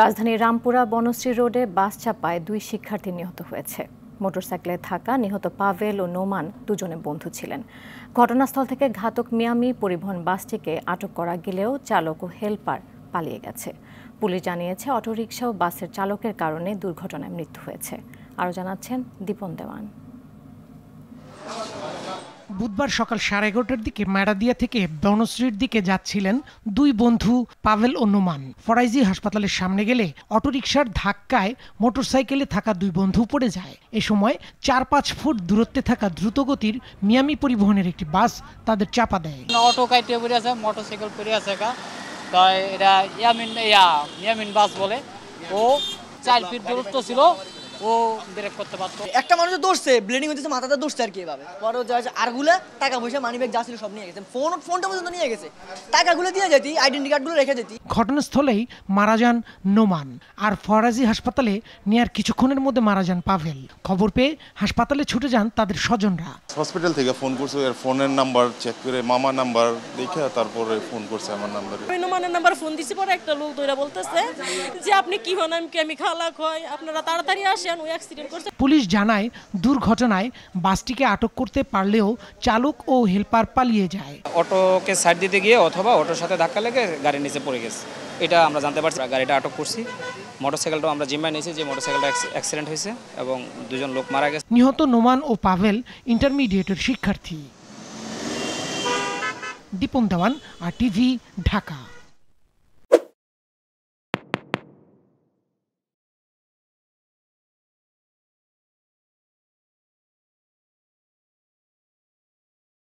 রাজধানীর রামপুরা বনশ্রী রোডে বাস চাপায় 2 শিক্ষার্থী নিহত হয়েছে। মোটরসাইকেলে থাকা নিহত পাভেল ও নোমান দুজনে বন্ধু ছিলেন। ঘটনাস্থল থেকে ঘাতক মিয়ামি পরিবহন বাসটিকে আটক করা গেলেও চালক ও হেলপার পালিয়ে গেছে। পুলিশ জানিয়েছে অটোরিকশা ও বাসের চালকের কারণে দুর্ঘটনায় মৃত্যু হয়েছে। আরও জানাচ্ছেন দীপন দেওয়ান। বুধবার সকাল 11:30টার দিকে ম্যারাদিয়া থেকে বনশ্রীর দিকে যাচ্ছিলেন দুই বন্ধু পাভেল ও নোমান। ফরাইজি হাসপাতালের সামনে গেলে অটোরিকশার ধাক্কায় মোটরসাইকেলে থাকা দুই বন্ধু পড়ে যায়। এ সময় 4-5 ফুট দূরত্বে থাকা দ্রুতগতির মিয়ামি পরিবহনের একটি বাস তাদের চাপা দেয়। অটো কাইটে পড়ে আছে, মোটরসাইকেল পড়ে আছে, তো এটা মিয়ামিন বাস বলে। ও 4 ফিট দূরত্ব ছিল, ও ব্রেক করতে পারতো। একটা মানুষ দৌড়ছে, ব্লিডিং হচ্ছে, মাথাটা দৌড়ছে আর কি এভাবে। পরে আরগুলা টাকা পয়সা মানিব্যাগ যা ছিল সব নিয়ে গেছে, ফোনটা পর্যন্ত নিয়ে গেছে। টাকাগুলো দিয়ে যেতি, আইডেন্টি কার্ডগুলো রেখে যেতি। ঘটনাস্থলেই মারা যান নোমান, আর ফরাজি হাসপাতালে নেয়ার কিছুক্ষণের মধ্যে মারা যান পাভেল। খবর পেয়ে হাসপাতালে ছুটে যান তাদের স্বজনরা। হসপিটাল থেকে ফোন করছে, এর ফোনের নাম্বার চেক করে মামা নাম্বার দেখে তারপরে ফোন করছে আমার নাম্বারে। নোমানের নাম্বার ফোন দিছি, পরে একটা লোক ধরে বলতেছে যে আপনি কি হন, আমি খালাক হয়, আপনারা তাড়াতাড়ি আসেন, ওই অ্যাক্সিডেন্ট করছে। পুলিশ জানায় দুর্ঘটনায় বাসটিকে আটক করতে পারলেও চালক ও হেলপার পালিয়ে যায়। অটোকে সাইড দিতে গিয়ে অথবা অটোর সাথে ধাক্কা লেগে গাড়ির নিচে পড়ে গেছে, এটা আমরা জানতে পারছি। গাড়িটা আটক করছি, মোটরসাইকেলটাও আমরা জিম্মায় নিয়েছি যে মোটরসাইকেলটা অ্যাক্সিডেন্ট হয়েছে এবং দুজন লোক মারা গেছে। নিহত নোমান ও পাভেল ইন্টারমিডিয়েটের শিক্ষার্থী। দীপন দেওয়ান, আর টিভি, ঢাকা।